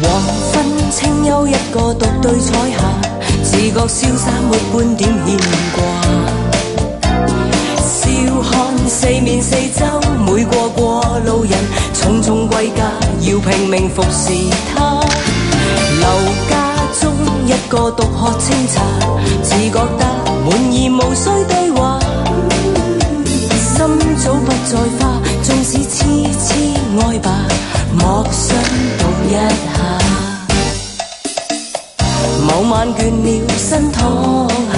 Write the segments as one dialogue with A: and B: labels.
A: 黃昏清幽一個獨對彩霞，自覺瀟灑沒半點牽掛。笑看四面四周，每個過路人匆匆歸家，要拼命服侍他。樓家中一個獨喝清茶，自覺得滿意無需對話。心早不再花，縱使痴痴愛吧，莫想動一下。某晚倦了身躺下，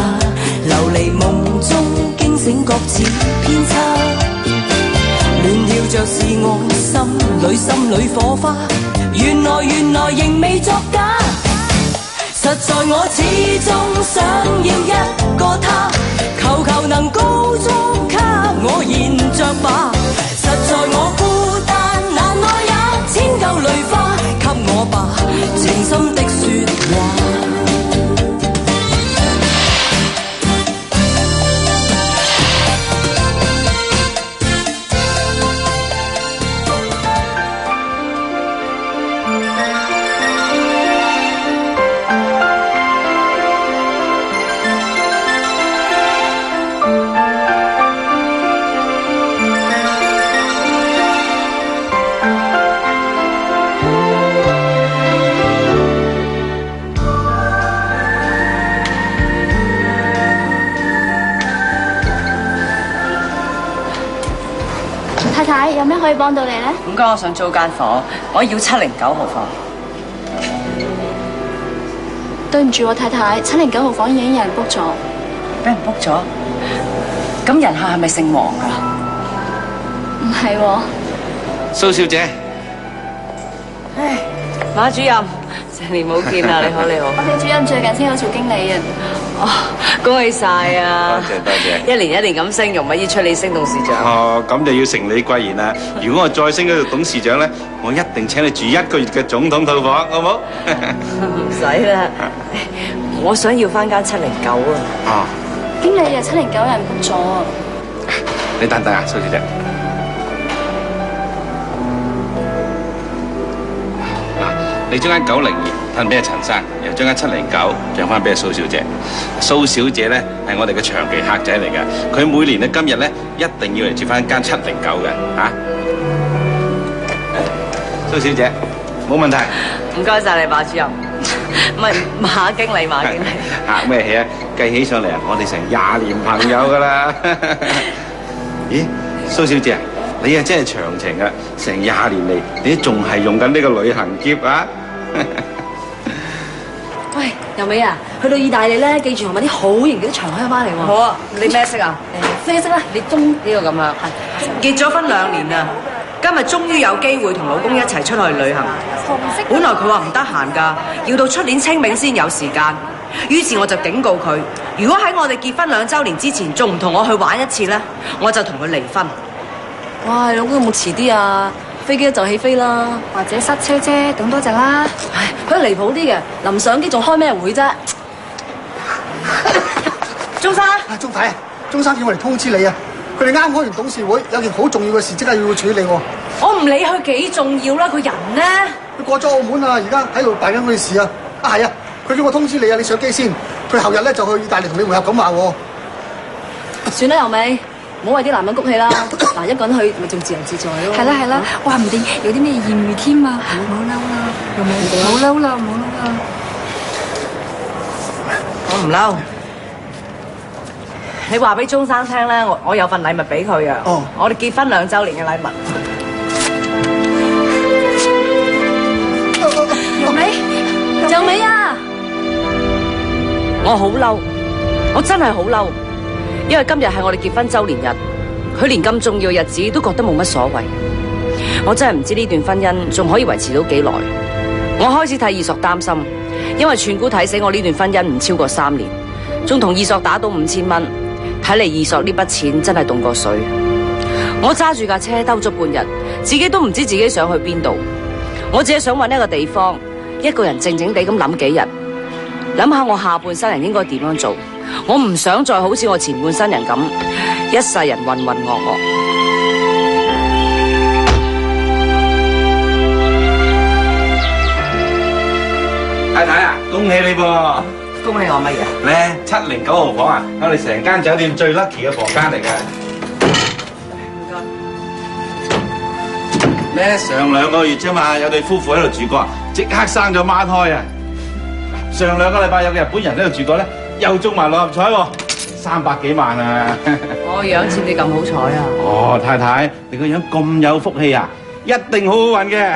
A: 流離夢中驚醒覺似偏差。亂跳着是我心裏火花，原來仍未作假。實在我始終想要一個他，求能高速給我燃着吧。實在我孤單難耐也千舊淚花，給我吧情深的說話。
B: 太太，有咩可以幫到你咧？
C: 唔該，我想租間房，我要709號房。
B: 對唔住喎，太太，709號房已經有人 book 咗。
C: 俾人 book 咗？咁人客係咪姓黃㗎？
B: 唔係喎。
D: 蘇小姐，
C: 唉，馬主任，成年冇見啦，你好你好。
B: 我哋主任最近升咗做經理啊。
C: 哦，恭喜晒啊！
D: 多謝。
C: 一年出咁升，容乜依出你升董事長？
D: 哦，咁就要承你貴言啦。如果我再升咗做董事長咧，我一定請你住1個月嘅總統套房，好唔好？
C: 唔使啦，我想要翻間709啊。
D: 哦，
B: 經理啊，709人 book 咗啊。
D: 你等等啊，蘇小姐。你將間902騰俾阿陳生，又將間709讓翻俾阿蘇小姐。蘇小姐咧係我哋嘅長期客仔嚟嘅，佢每年咧今日咧一定要嚟住翻間709嘅嚇。蘇小姐，冇問題。
C: 唔該晒你馬主任，唔係馬經理，馬經理。
D: 客咩氣啊？計起上嚟啊，我哋成20年朋友噶啦。咦，蘇小姐，你啊真係長情啊！成20年嚟，你仲係用緊呢個旅行喼啊？
E: 喂，由美啊，去到意大利咧，記住同埋啲好型嘅啲長靴翻嚟喎。
C: 好啊，你咩色啊？
E: 啡色啦，你中
C: 呢個咁樣。結咗婚2年啦，今日終於有機會同老公一齊出去旅行。本來佢話唔得閒㗎，要到出年清明先有時間。於是我就警告佢，如果喺我哋結婚2週年之前仲唔同我去玩一次咧，我就同佢離婚。
E: 哇，老公有冇遲啲啊？飛機就起飛啦，
B: 或者塞車啫，等多陣啦。
E: 唉，佢離譜啲嘅，臨上機仲開咩會啫？
C: 鍾生，
F: 鍾太啊，鍾生叫我嚟通知你啊，佢哋啱開完董事會，有件好重要嘅事，即刻要處理喎。
C: 我唔理佢幾重要啦，個人咧，
F: 佢過咗澳門啊，而家喺度辦緊佢嘅事啊。啊係啊，佢叫我通知你啊，你上機先，佢後日咧就去意大利同你會合咁話喎。
E: 算啦，由美。唔好為啲男人谷氣啦！嗱，一個人去咪仲自由自在咯。
B: 係啦，話唔定有啲咩豔遇添啊！唔好嬲啦，又冇嬲啦，唔好嬲啦。
C: 我唔嬲。你話俾鍾生聽咧，我有份禮物俾佢啊！
F: 哦，
C: 我哋結婚2週年嘅禮物。
E: 由美啊！
C: 我好嬲，我真係好嬲。因為今日係我哋結婚週年日，佢連咁重要嘅日子都覺得冇乜所謂，我真係唔知呢段婚姻仲可以維持到幾耐。我開始替二索擔心，因為串姑睇死我呢段婚姻唔超過3年，仲同二索打到5000蚊，睇嚟二索呢筆錢真係凍過水。我揸住架車兜咗半日，自己都唔知自己想去邊度，我只係想搵一個地方，一個人靜靜地咁諗幾日，諗下我下半生人應該點樣做。我唔想再好似我前半生人咁，一世人渾渾噩噩。
D: 太啊，恭喜你噃！
C: 恭喜我乜嘢？
D: 咧709號房啊，我哋成間酒店最 lucky 嘅房間嚟嘅。咩？上2個月啫嘛，有對夫婦喺度住過，即刻生咗孖胎啊！上2個禮拜有個日本人喺度住過咧，又中埋6合彩喎，300幾萬啊！
C: 我樣似你咁好彩啊！
D: 哦，太太，你個樣咁有福氣啊，一定好好運嘅。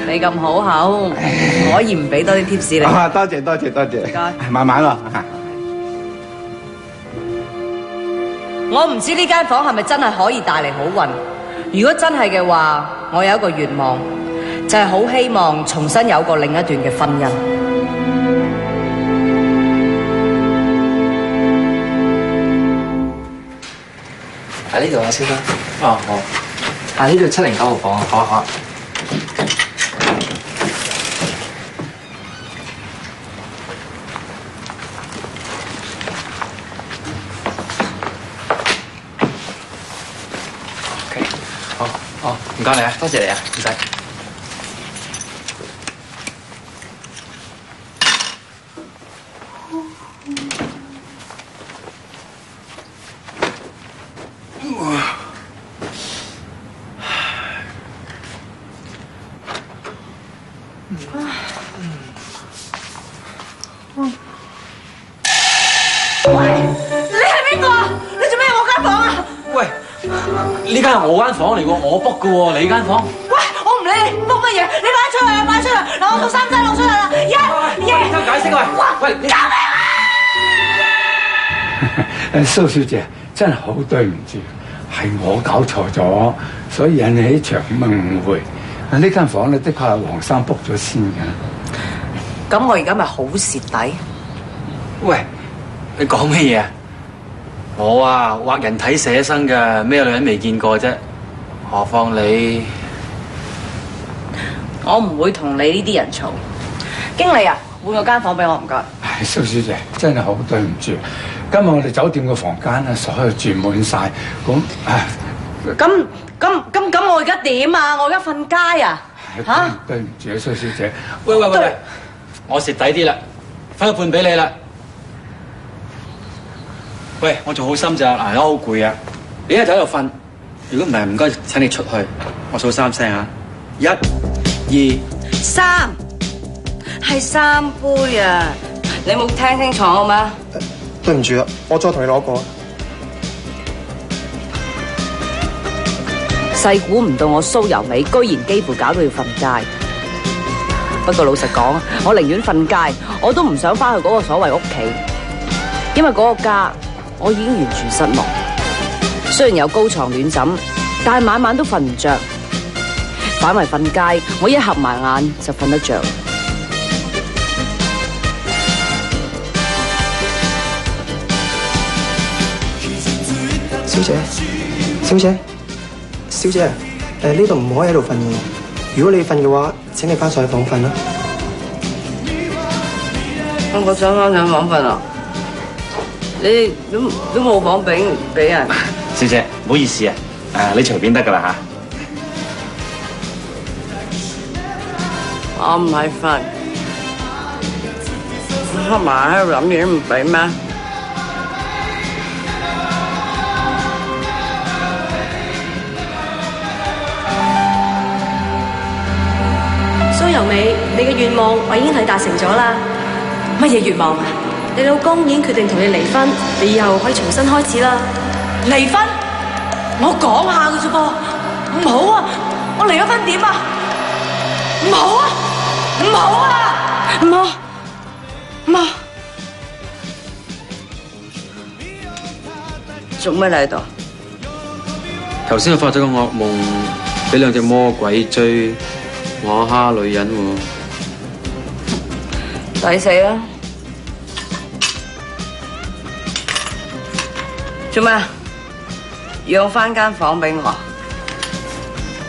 C: 你咁好口，可以唔俾多啲貼士你？
D: 啊，多謝多謝多謝，
C: 唔該，
D: 慢慢喎。
C: 我唔知呢間房係咪真係可以帶嚟好運。如果真係嘅話，我有一個願望，就係好希望重新有過另一段嘅婚姻。
G: 喺呢度啊，先生。哦，好。喺呢度709號房啊，好啊好啊。OK， 好，哦，唔該你啊，多謝你啊，唔使。呢間係我間房嚟㗎，我 book 㗎喎，你間房。
E: 喂，我唔理你 book 乜嘢，你擺出嚟啊，擺出嚟！嗱，我套衫仔攞出嚟啦，1、2，
G: 收解釋喂，喂，你
E: 救命啊！
H: 蘇小姐，真係好對唔住，係我搞錯咗，所以引起一場誤會。呢間房咧，的確係黃生 book 咗先嘅。
C: 咁我而家咪好蝕底？
G: 喂，你講乜嘢啊？我啊畫人體寫生嘅，咩女人未見過啫？何況你，
C: 我唔會同你呢啲人嘈。經理啊，換個間房俾我唔該。
H: 唉，蘇小姐，真係好對唔住，今日我哋酒店嘅房間咧，所有住滿晒，
C: 咁我而家點啊？我而家瞓街啊？嚇！
H: 對唔住啊，蘇小姐。
G: 喂，我蝕底啲啦，分一半俾你啦。喂，我仲好心咋，嗱，我好攰啊，你一就喺度瞓，如果唔係唔該請你出去，我數3聲啊，1、2、
C: 3，係3杯啊！你冇聽清楚好嗎？
F: 對唔住啊，我再同你攞過。
C: 細估唔到我蘇柔美居然幾乎搞到要瞓街。不過老實講，我寧願瞓街，我都唔想翻去嗰個所謂屋企，因為嗰個家我已經完全失望。雖然有高床暖枕，但係晚晚都瞓唔着。反為瞓街，我一合埋眼就瞓得着。
I: 小姐，呢度唔可以喺度瞓嘅。如果你瞓嘅話，請你翻上房瞓啦。
C: 我想翻上房瞓啊！你都冇房俾人。
D: 小姐，唔好意思啊，你隨便得噶啦
C: 我唔係瞓，黑埋喺度諗嘢都唔俾咩？
E: 蘇柔美，你嘅願望我已經係達成咗啦。乜嘢願望啊？你老公已經決定同你離婚，你以後可以重新開始啦。離婚？我講下嘅啫噃，唔好啊！我離咗婚點啊？唔好啊！唔好啊！唔好，唔好。
C: 做咩嚟度？
G: 頭先我發咗個噩夢，俾2隻魔鬼追，我蝦女人喎。
C: 抵死啦！做咩啊？讓翻間房俾我。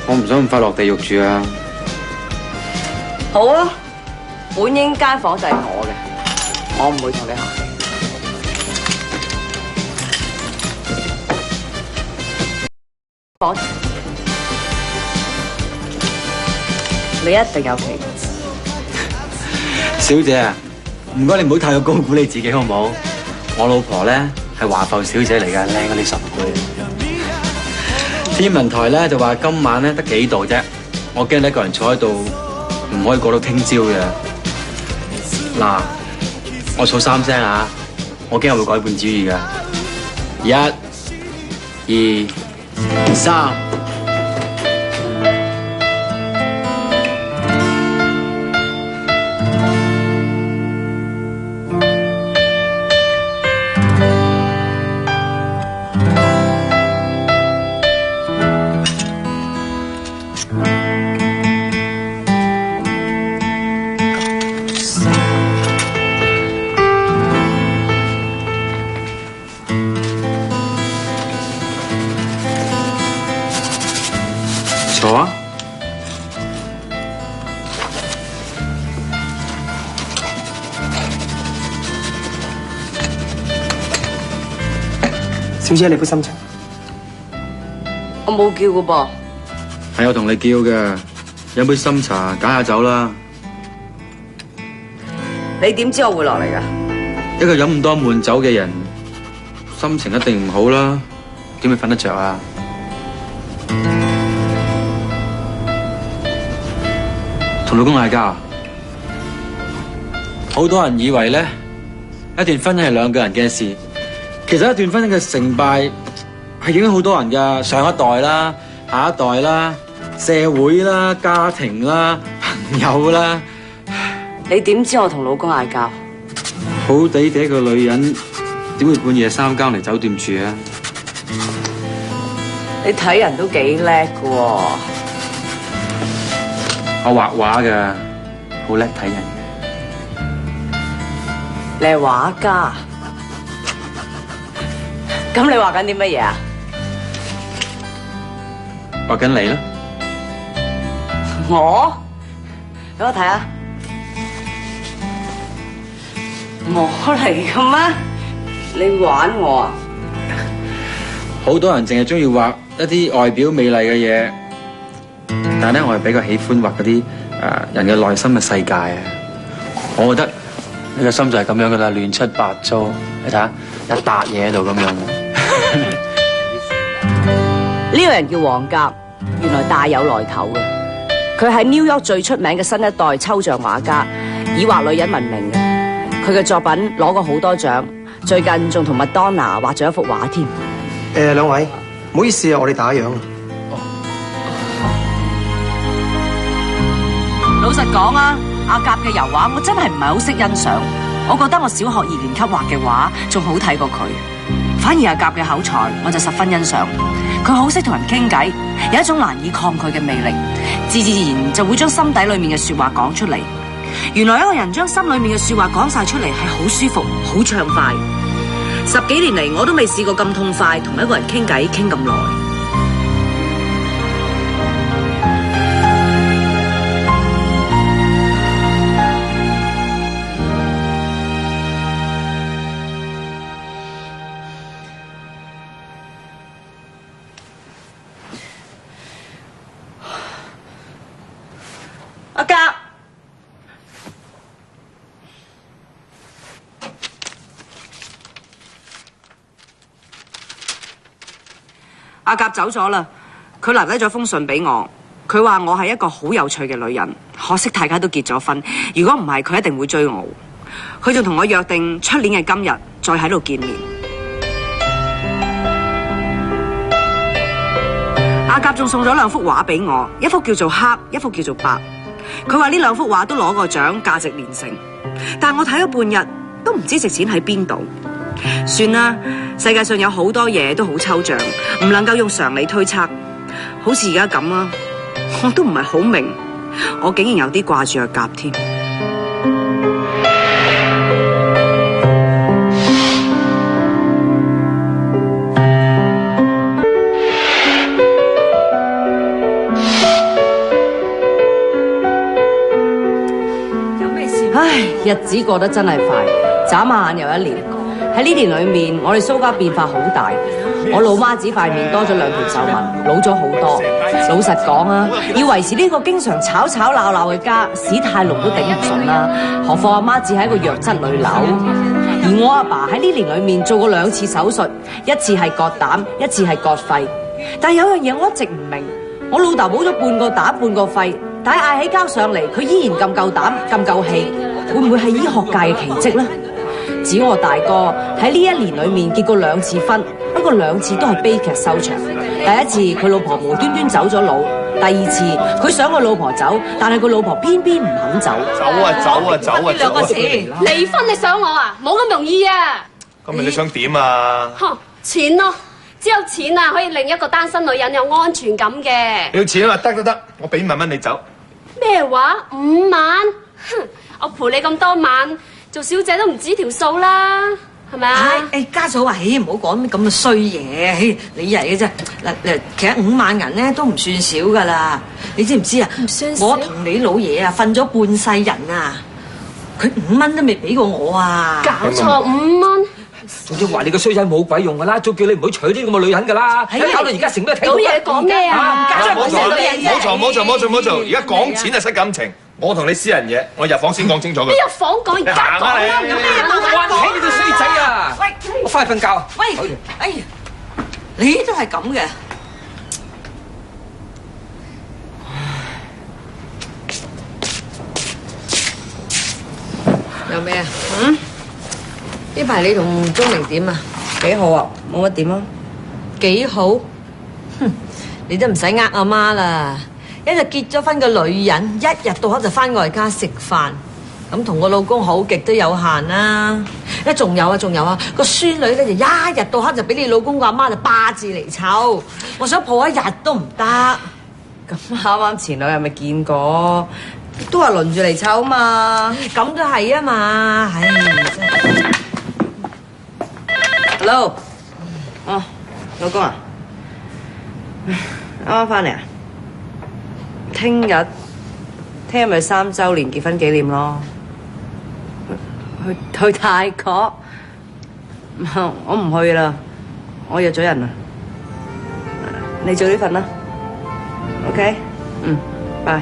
G: 我唔想咁快落地獄住啊！
C: 好啊，本應間房就係我嘅，我唔會同你客氣。房，你一定有奇。
G: 小姐啊，唔該你唔好太過高估你自己好唔好？我老婆咧係華埠小姐嚟㗎，靚過你10倍。天文台咧就話今晚咧得幾度啫，我驚你一個人坐喺度唔可以過到聽朝嘅。嗱，我數3聲啊，我驚我會改變主意㗎。1、2、3。坐啊！
I: 小姐，你杯深茶。
C: 我冇叫㗎噃。
G: 係我同你叫嘅，飲杯深茶，解下酒啦。
C: 你點知我會落嚟㗎？
G: 一個飲咁多悶酒嘅人，心情一定唔好啦，點會瞓得着啊？同老公嗌交，好多人以為咧，一段婚姻係2個人嘅事，其實一段婚姻嘅成敗係影響好多人噶，上一代啦、下一代啦、社會啦、家庭啦、朋友啦。
C: 你點知我同老公嗌交？
G: 好地地一個女人，點會半夜3更嚟酒店住啊？
C: 你睇人都幾叻㗎喎。
G: 我畫畫嘅，好叻睇人嘅。
C: 你係畫家？咁你畫緊啲乜嘢啊？
G: 畫緊你啦。
C: 我？俾我睇下。我嚟㗎咩？你玩我啊？
G: 好多人淨係中意畫一啲外表美麗嘅嘢。但係咧，我係比較喜歡畫嗰啲人嘅內心嘅世界啊！我覺得你個心就係咁樣噶啦，亂七八糟，你睇下一笪嘢喺度咁樣。
C: 呢個人叫黃甲，原來大有來頭嘅。佢係 New York 最出名嘅新一代抽象畫家，以畫女人聞名嘅。佢嘅作品攞過好多獎，最近仲同麥當娜畫咗一幅畫添。
I: 兩位，唔好意思啊，我哋打烊啊。
C: 老實講啊，阿甲嘅油畫我真係唔係好識欣賞，我覺得我小學2年級畫嘅畫仲好睇過佢。反而阿甲嘅口才我就十分欣賞，佢好識同人傾偈，有一種難以抗拒嘅魅力，自然就會將心底裏面嘅說話講出嚟。原來一個人將心裏面嘅說話講晒出嚟係好舒服、好暢快。10幾年嚟我都未試過咁痛快同一個人傾偈傾咁耐。阿甲，阿甲走咗啦，佢留低咗封信俾我，佢話我係一個好有趣嘅女人，可惜大家都結咗婚，如果唔係佢一定會追我。佢仲同我約定出年嘅今日再喺度見面。阿甲仲送咗2幅畫俾我，一幅叫做黑，一幅叫做白。佢話呢2幅畫都攞過獎，價值連城，但我睇咗半日都唔知值錢喺邊度。算啦，世界上有好多嘢都好抽象，唔能夠用常理推測。好似而家咁啊，我都唔係好明，我竟然有啲掛住阿甲添。日子過得真係快，眨下眼又1年。喺呢年裏面，我哋蘇家變化好大。我老媽子塊面多咗2條皺紋，老咗好多。老實講啊，要維持呢個經常吵吵鬧鬧嘅家，史太龍都頂唔順啦。何況阿媽只係一個弱質女瘤，而我阿爸喺呢年裏面做過2次手術，一次係割膽，一次係割肺。但有樣嘢我一直唔明，我老豆冇咗半個膽半個肺，但係嗌起交上嚟，佢依然咁夠膽咁夠氣，會唔會係醫學界嘅奇蹟呢？至於我大哥喺呢1年裏面結過2次婚，不過2次都係悲劇收場。第一次佢老婆無端端走咗佬，第2次佢想個老婆走，但係佢老婆偏偏唔肯走。
J: 走啊！
E: 呢2個字離婚，你想我啊？冇咁容易啊！
J: 咁你想點啊？
E: 錢咯，只有錢啊，可以令一個單身女人有安全感嘅。
J: 你要錢啊？得，我俾5萬蚊你走。
E: 咩話？5萬？哼，我陪你咁多晚，做小姐都唔止條數啦，係咪啊？
K: 家嫂話：唔好講咁嘅衰嘢，你嚟嘅啫。嗱，其實5萬銀咧都唔算少噶啦，你知唔知啊？
E: 唔算少。
K: 我同你老爺啊，瞓咗半世人啊，佢5蚊都未俾過我啊！
E: 搞錯5蚊。
L: 總之話你個衰仔冇鬼用噶啦，早叫你唔好娶啲咁嘅女人噶啦，搞到而家成咩睇到？
E: 老爺講咩啊？
J: 冇錯，而家講錢就失感情。我同你私人嘢，我入房先講清楚嘅。
E: 入房講而家講啦，有咩冇
L: 關係？你個衰仔啊！喂，我翻去瞓覺。
K: 喂，哎呀，你都係咁嘅。
C: 有咩啊？呢排你同鐘明點啊？幾好啊？冇乜點啊？
K: 幾好？哼，你都唔使呃阿媽啦。一個結咗婚嘅女人，一日到黑就翻外家食飯，咁同個老公好極都有限啦。仲有啊，個孫女咧就一日到黑就俾你老公個阿媽就霸住嚟湊，我想抱一日都唔得。
C: 咁啱啱前兩日咪見過，都話輪住嚟湊嘛。
K: 咁都係啊嘛，唉，真係。
C: Hello， 老公啊，啱啱翻嚟啊？聽日咪3週年結婚紀念咯，去泰國，我唔去啦，我約咗人啦，你早啲瞓啦 ，OK， 拜。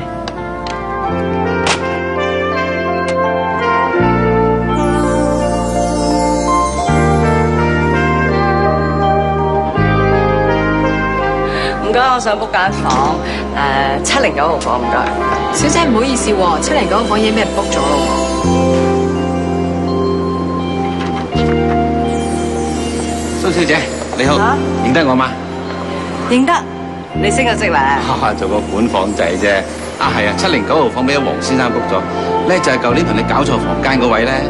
C: 唔該，我想 book 間房，709號房，唔該。
B: 小姐唔好意思喎，709號房已經俾人 book 咗咯。
D: 蘇小姐你好，認得我嗎？
C: 認得，你升咗職啦？
D: 做個管房仔啫。係啊，709號房俾阿黃先生 book 咗，咧就係舊年同你搞錯房間嗰位咧。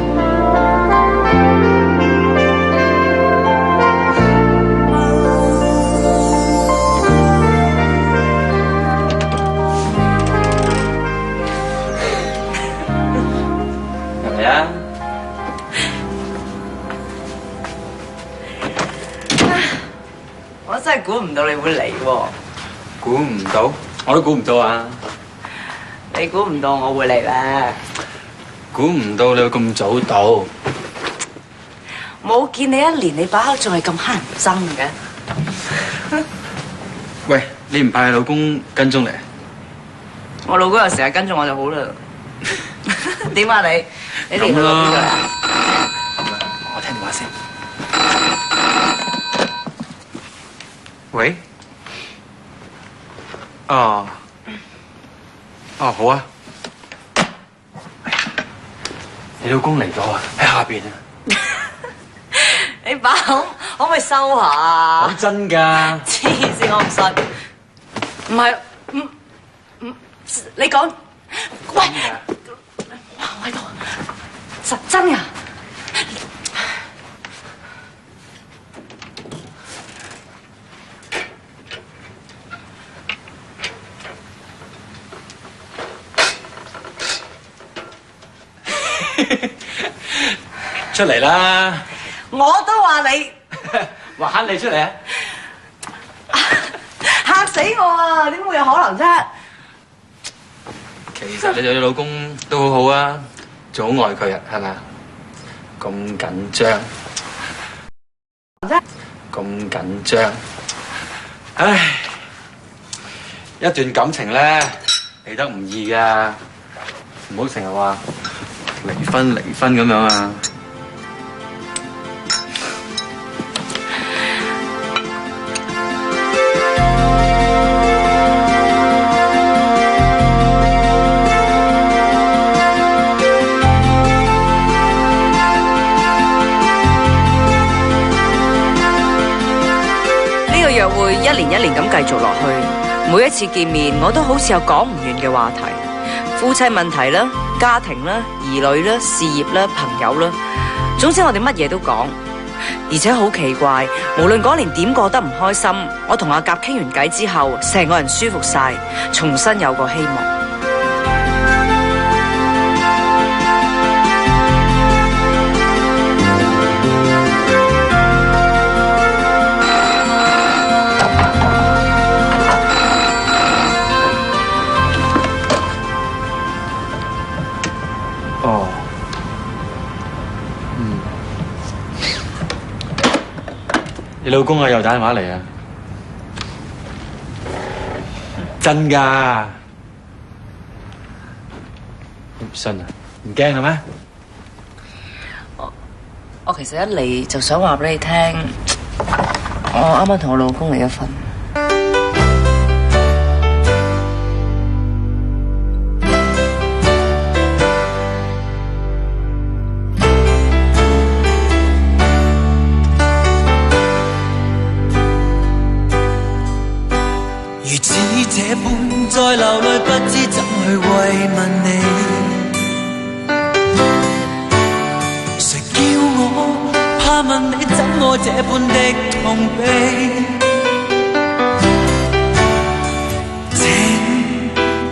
C: 我真係估唔到你會嚟喎！
G: 估唔到，我都估唔到啊！
C: 你估唔到我會嚟咧？
G: 估唔到你會咁早到。
C: 冇見你1年，你把口仲係咁乞人憎嘅。
G: 喂，你唔怕你老公跟蹤你？
C: 我老公又成日跟蹤我就好啦。點啊你？你連佢邊個啊？
G: 我聽電話先。喂？好啊。你老公嚟咗啊？喺下邊啊。
C: 你把口可唔可以收下啊？
G: 講真㗎。
C: 黐線，我唔信。唔係，你講，喂，哇，我喺度，實真㗎。
G: 出嚟啦！
C: 我都話你，
G: 話你出嚟啊！
C: 嚇死我啊！點會有可能啫？
G: 其實你對你老公都好好啊，仲好愛佢啊，係咪啊？咁緊張，咁緊張，唉，一段感情咧嚟得唔易噶，唔好成日話離婚咁樣啊！
C: 約會一年一年咁繼續落去，每一次見面我都好似有講唔完嘅話題，夫妻問題啦、家庭啦、兒女啦、事業啦、朋友啦，總之我哋乜嘢都講，而且好奇怪，無論嗰年點過得唔開心，我同阿甲傾完偈之後，成個人舒服晒，重新有個希望。
G: 你老公啊又打電話嚟啊？真㗎？唔信啊？唔驚嘅咩？
C: 我其實一嚟就想話俾你聽，我啱啱同我老公離咗婚。
A: 這般再流淚，不知怎去慰問你。誰叫我怕問你怎愛這般的痛悲？請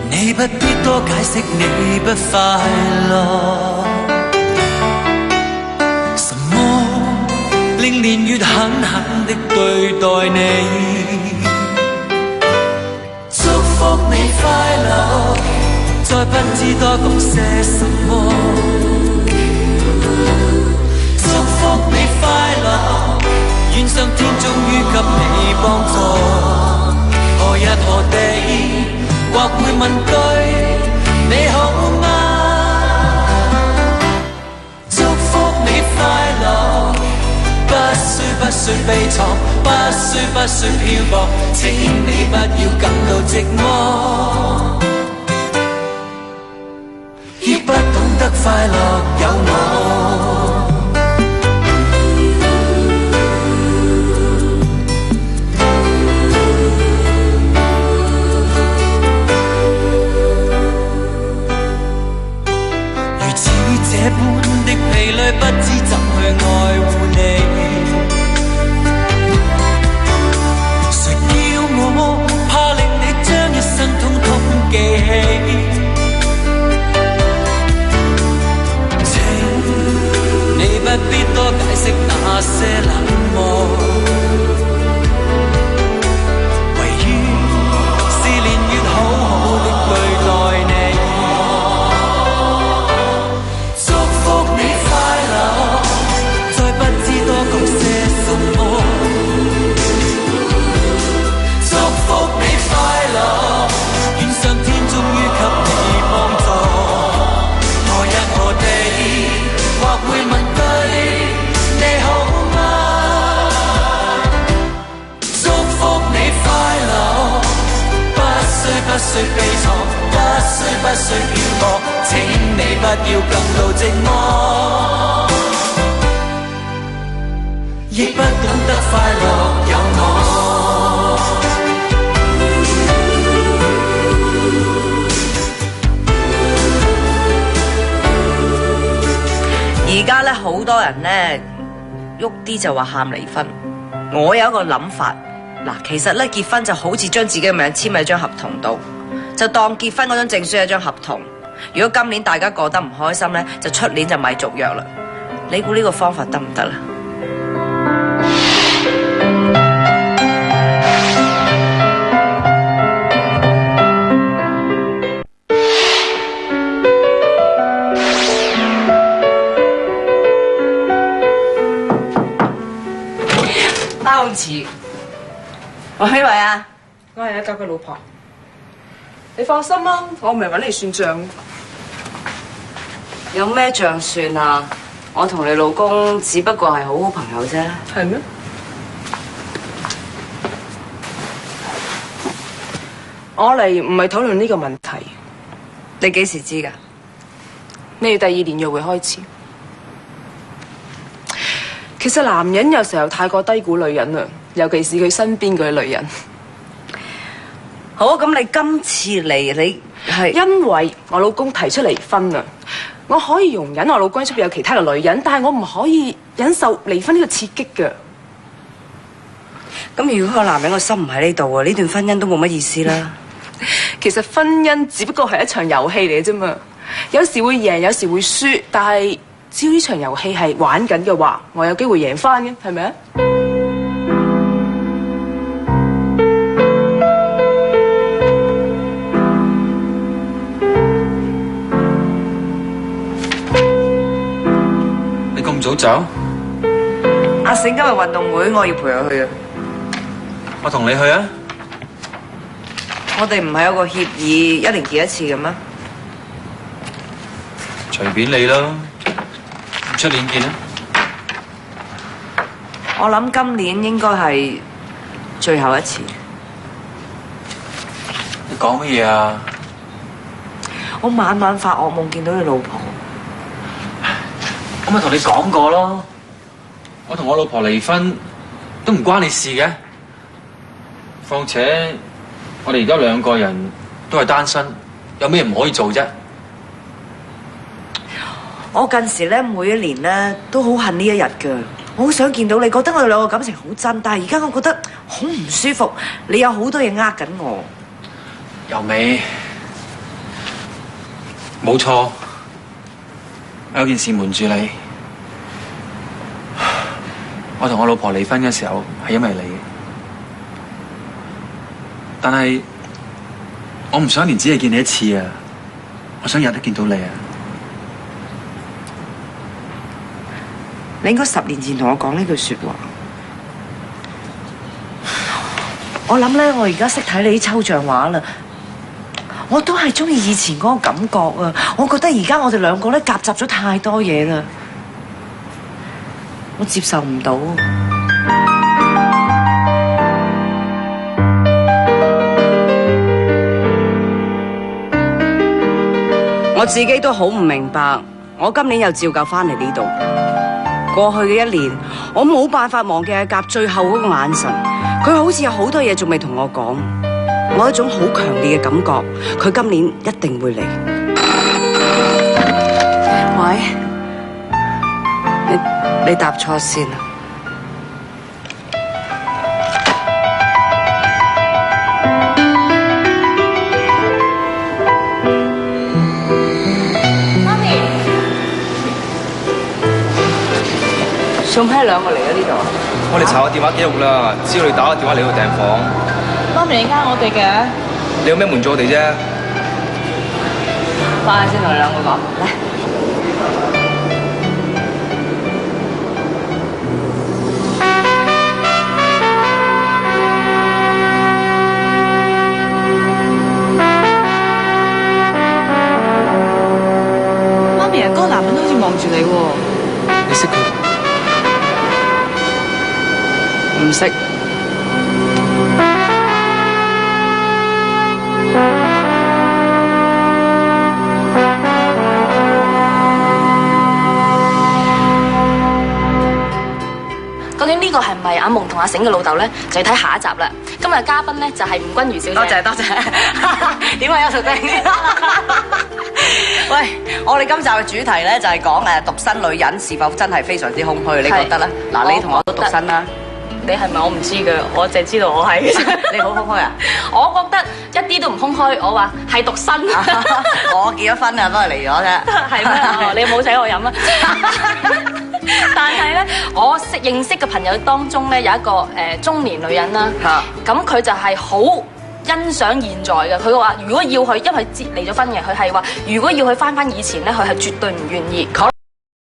A: 你不必多解釋，你不快樂。什麼令年月狠狠的對待你？祝福你快樂，再不知多講些什麼。祝福你快樂，願上天終於給你幫助。何日何地，或會問句你好嗎？祝福你快樂，不需悲愴，不需漂泊，請你不要感到寂寞，亦不懂得快樂有我。如此這般的疲累，不知怎去愛護你。怕令你將一生通通記起，請你不必多解釋那些冷漠，唯於是年月好好的對待你。祝福你快樂，再不知多講些什麼。祝福你快樂，願上天終於給你幫助。何日何地，或會問句你好嗎？祝福你快樂，不需悲愴，不需漂泊，請你不要感到寂寞，亦不懂得快樂有我。
C: 而家咧好多人咧喐啲就話喊離婚，我有一個諗法，嗱，其實咧結婚就好似將自己嘅名簽喺張合同度，就當結婚嗰張證書係一張合同。如果今年大家過得唔開心咧，就出年就咪續約啦。你估呢個方法得唔得啦？始。喂，邊位啊？
M: 我係阿九嘅老婆。你放心啦，我唔係揾你算賬。
C: 有咩賬算啊？我同你老公只不過係好好朋友啫。
M: 係咩？我嚟唔係討論呢個問題。
C: 你幾時知㗎？
M: 你哋第2年約會開始。其實男人有時候太過低估女人啦，尤其是佢身邊嗰啲女人。
C: 好，咁你今次嚟，你係
M: 因為我老公提出離婚啊！我可以容忍我老公出邊有其他嘅女人，但係我唔可以忍受離婚呢個刺激㗎。
C: 咁如果個男人個心唔喺呢度啊，呢段婚姻都冇乜意思啦。
M: 其實婚姻只不過係一場遊戲嚟嘅啫嘛，有時會贏，有時會輸，但係只要呢場遊戲係玩緊嘅話，我有機會贏翻嘅，係咪啊？
G: 你咁早走？
C: 阿醒今日運動會，我要陪佢去啊。
G: 我同你去啊！
C: 我哋唔係有個協議，1年見一次嘅咩？
G: 隨便你啦，出年見啦。
C: 我諗今年應該係最後一次。
G: 你講乜嘢啊？
C: 我晚晚發惡夢見到你老婆。
G: 我咪同你講過咯，我同我老婆離婚都唔關你事嘅。況且我哋而家2個人都係單身，有咩唔可以做啫？
C: 我近時咧每一年咧都好恨呢一日㗎，我好想見到你，覺得我哋2個感情好真，但係而家我覺得好唔舒服，你有好多嘢呃緊我。
G: 由美，冇錯，有件事瞞住你。我同我老婆離婚嘅時候係因為你，但係我唔想連只係見你一次啊！我想日日都見到你啊！
C: 你應該10年前同我講呢句說話。我諗咧，我而家識睇你啲抽象畫啦。我都係中意以前嗰個感覺啊！我覺得而家我哋2個咧夾雜咗太多嘢啦，我接受唔到。我自己都好唔明白，我今年又照舊翻嚟呢度。過去嘅1年，我冇辦法忘記阿甲最後嗰個眼神，佢好似有好多嘢仲未同我講。我有一種好強烈嘅感覺，佢今年一定會嚟。喂，你搭錯線啊！
E: 媽咪，
C: 做咩2個嚟咗呢度？
J: 我哋查個電話記錄啦，只要你打個電話嚟到訂房。
E: 媽咪你呃我哋嘅，
J: 你有咩瞞咗我哋啫？
C: 翻去先同你2個講，嚟。
E: 媽咪啊，嗰個男人都好似望住你喎。
J: 你識佢？
C: 唔識。
E: 究竟呢個係唔係阿夢同阿醒嘅老豆咧？就要睇下一集啦。今日嘅嘉賓咧就係吳君如小姐。
C: 多謝。點啊，邱淑貞？喂，我哋今集嘅主題咧就係講獨身女人是否真係非常之空虛？你覺得咧？嗱，你同我都獨身啦。
E: 你係咪我唔知㗎？我淨係知道我係。
C: 你好空虛啊？
E: 我覺得一啲都唔空虛，我話係獨身。
C: 我結咗婚啊，不過離咗啫。
E: 係咩？你冇請我飲啊？但係咧，我認識嘅朋友當中咧有一個中年女人啦，咁佢就係好欣賞現在嘅。佢話如果要去，因為離咗婚嘅，佢係話如果要去翻以前咧，佢係絕對唔願意。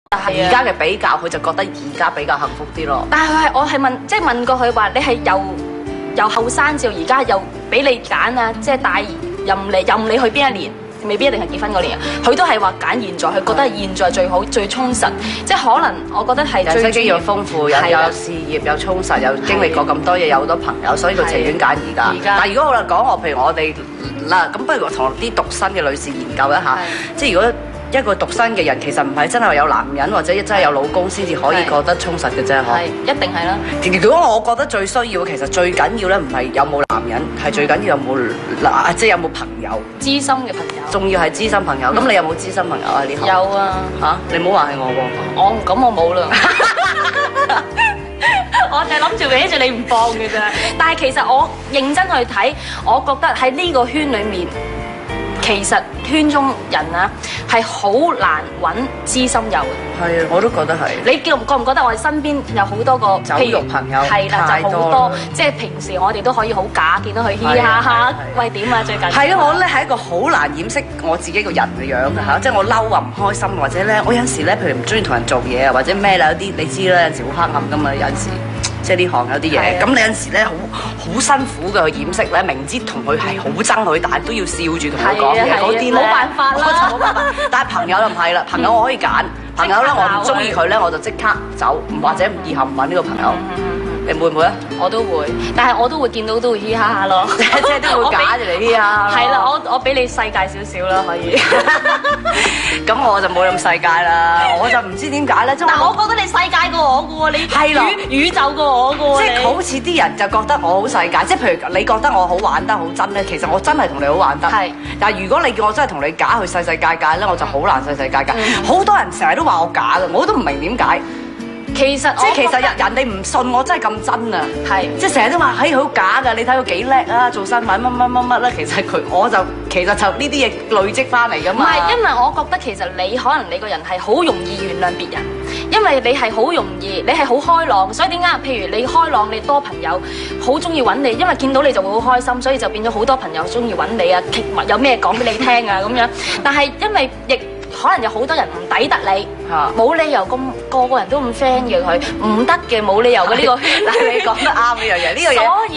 C: 但係而家嘅比較，佢就覺得而家比較幸福啲咯。
N: 但係我係問，即係問過佢話，你係由後生至到而家又俾你揀啊，即係帶任你去邊一年，未必一定係結婚嗰年。佢都係話揀現在，佢覺得係現在最好最充實。即係可能我覺得係
C: 人生經驗豐富，有事業，有充實，有經歷過咁多嘢，有好多朋友，所以佢情願揀而家。但係如果好啦講我，譬如我哋嗱，咁不如我同啲獨身嘅女士研究一下，即係如果一個獨身嘅人其實唔係真係有男人或者真係有老公先至可以過得充實嘅啫，
N: 係一定係啦。
C: 如果我覺得最需要，其實最緊要咧唔係有冇男人，係最緊要有冇即係有冇朋友，
N: 知心嘅朋友，
C: 仲要係知心朋友。咁你有冇知心朋友啊？呢行
N: 有啊
C: 嚇，你唔好話係我喎。
N: 我冇啦。我就諗住搲住你唔放嘅啫。但係其實我認真去睇，我覺得喺呢個圈裡面。其實圈中人啊，係好難揾知心友嘅。
C: 係啊，我都覺得係。
N: 你覺唔覺得我哋身邊有好多個
C: 酒肉朋友？
N: 係啦，就好多，即係平時我哋都可以好假，見到佢嘻嘻哈哈，喂點啊最近？係
C: 啊，我咧係一個好難掩飾我自己個人嘅樣嘅嚇，即係我嬲啊唔開心，或者咧我有陣時咧，譬如唔中意同人做嘢啊，或者咩啦，有啲你知啦，有陣時好黑暗噶嘛，有陣時。即係呢行有啲嘢，咁你有陣時咧好辛苦嘅去掩飾咧，明知同佢係好憎佢，但係都要笑住同佢講嘅嗰啲咧，
N: 冇辦法啦，
C: 冇辦法。但係朋友就唔係啦，朋友我可以揀，朋友咧我唔中意佢咧，我就即刻走，或者以後唔揾呢個朋友。你會唔會啊？
N: 我都會，但係我都會見到都會嘻哈哈咯，
C: 即係都會假住嚟嘻哈。
N: 係啦，我俾你世界少少啦，可以。
C: 咁我就冇咁世界啦，我就唔知點解咧。
N: 但我覺得你世界過我嘅喎，你係宇宙過我嘅喎。
C: 即係好似啲人就覺得我好世界，即係譬如你覺得我好玩得好真咧，其實我真係同你好玩得。係。但係如果你叫我真係同你假去世界界咧，我就好難世界界。好多人成日都話我假嘅，我都唔明點解。
N: 其實
C: 人哋唔信我真係咁真啊！係即係成日都話好假㗎，你睇佢幾叻啊，做新聞乜啦。其實其實就呢啲嘢累積翻嚟㗎嘛。
N: 唔係，因為我覺得其實你可能你個人係好容易原諒別人，因為你係好容易，你係好開朗，所以點解？譬如你開朗，你多朋友，好中意揾你，因為見到你就會好開心，所以就變咗好多朋友中意揾你啊，有咩講俾你聽啊咁樣。但係因為亦可能有好多人唔抵得你，冇理由個個人都咁 friend 嘅佢，唔得嘅，冇理由嘅呢個圈。
C: 但係你講得啱呢樣嘢，呢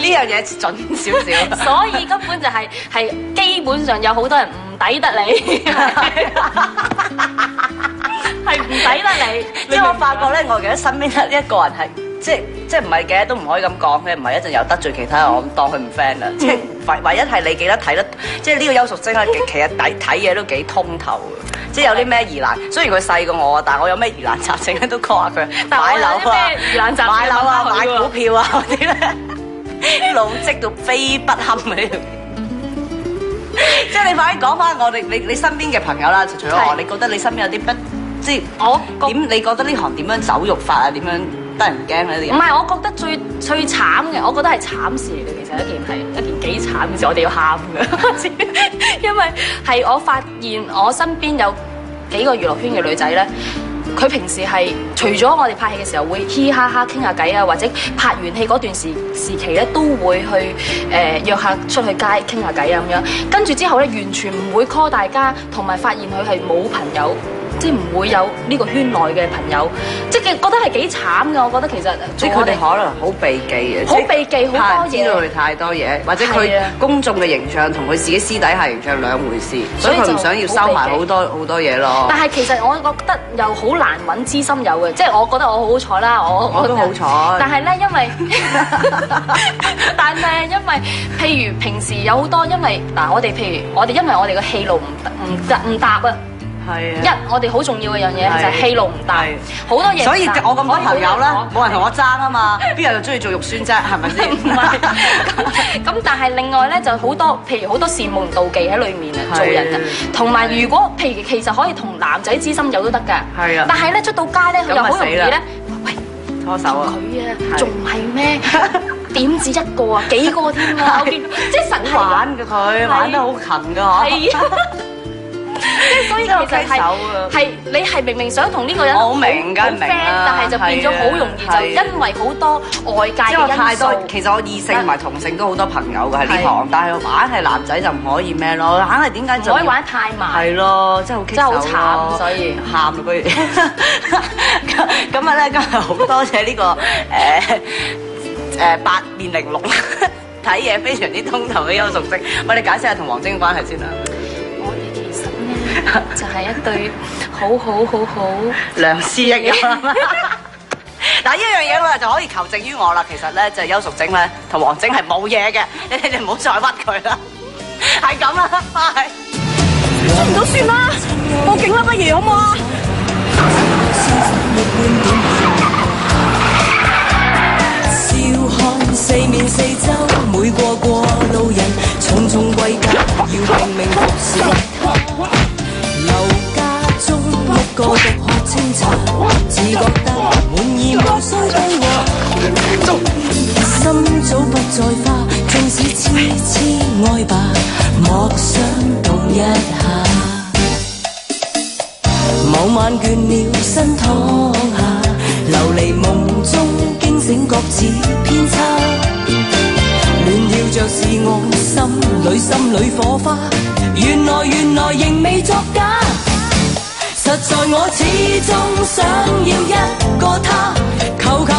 C: 樣嘢準少少。
N: 所以根本就係基本上有好多人唔抵得你，係唔抵得你。
C: 即係我發覺咧，我而家身邊得一個人係即係唔係嘅，都唔可以咁講嘅，唔係一陣又得罪其他人，我當佢唔 friend 啦。即係唯一係你記得睇得，即係呢個邱淑貞咧，其實睇嘢都幾通透嘅。即係有啲咩疑難，雖然佢細過我啊，但係我有咩疑難雜症咧都 call 下佢。買樓啊，買樓啊，買股票啊嗰啲咧，老積到非不堪嘅。即係你快啲講翻我哋你身邊嘅朋友啦，除咗我，你覺得你身邊有啲即係我點？你覺得呢行點樣走肉法啊？點樣得人驚呢啲人？
N: 唔係，我覺得最慘嘅，我覺得係慘事嚟嘅。其實一件幾慘嘅事，我哋要喊嘅。因為係我發現我身邊有幾個娛樂圈嘅女仔咧，佢平時係除咗我哋拍戲嘅時候會嘻嘻哈哈傾下偈啊，或者拍完戲嗰段時期咧都會去約下出去街傾下偈啊咁樣。跟住之後咧，完全唔會 call 大家，同埋發現佢係冇朋友。即係唔會有呢個圈內嘅朋友，即係覺得係幾慘㗎。我覺得其實
C: 即係佢哋可能好避忌嘅，
N: 好避忌好多嘢，
C: 知道佢太多嘢，或者佢公眾嘅形象同佢自己私底下形象兩回事，所以佢唔想要收埋好多嘢咯。
N: 但係其實我覺得又好難揾知心友嘅，即係我覺得我好彩啦，我
C: 都好彩。
N: 但係咧，因為譬如平時有好多，因為嗱我哋因為我哋個戲路唔搭啊。係我哋好重要嘅樣嘢就係戲路唔大，好多嘢。
C: 所以我咁多朋友啦，冇人同我爭啊嘛，邊有人中意做肉酸啫？係咪先？唔係。咁
N: 但係另外咧就好多，譬如好多羨慕妒忌喺裏面啊，做人啊。同埋如果譬如其實可以同男仔知心友都得㗎。係啊。但係咧出到街咧，佢又好容易咧，喂
C: 拖手啊！
N: 佢啊，仲係咩？點止一個啊，幾個添啊！我見即係神
C: 玩嘅佢，玩得好勤㗎嗬。係啊。
N: 所以其實係你係明明想同呢個人
C: 我明梗係明啦，
N: 但係就變咗好容易就因為好多外界嘅因素。
C: 其實我異性同埋同性都好多朋友嘅喺呢行，但係硬係男仔就唔可以咩咯，硬係點解就
N: 唔可以玩得太埋？
C: 係咯，真係好棘手咯，
N: 真係好慘，所以
C: 喊咯不如。咁啊咧，今日好多謝呢個八面玲瓏睇嘢非常之通透嘅邱淑貞，我哋解釋下同王晶嘅關係先啦。
N: 我哋其實咧就係一對好
C: 良師益友。嗱，呢樣嘢咧就可以求證於我啦。其實咧就係邱淑貞咧同王晶係冇嘢嘅，你哋唔好再屈佢啦。係咁啦，拜。
E: 出唔到算啦，報警啦，不如好唔好啊？
A: 笑看四面四周，每個過路人重重貴格，要拼命服侍他。樓家中一個獨喝清茶，自覺得滿意無需揮霍。心早不再花，縱使痴痴愛吧，莫想動一下。某晚倦了身躺下，流離夢中驚醒覺似偏差，亂跳着是我心裏火花，原來仍未作假。實在我始終想要一個他，求求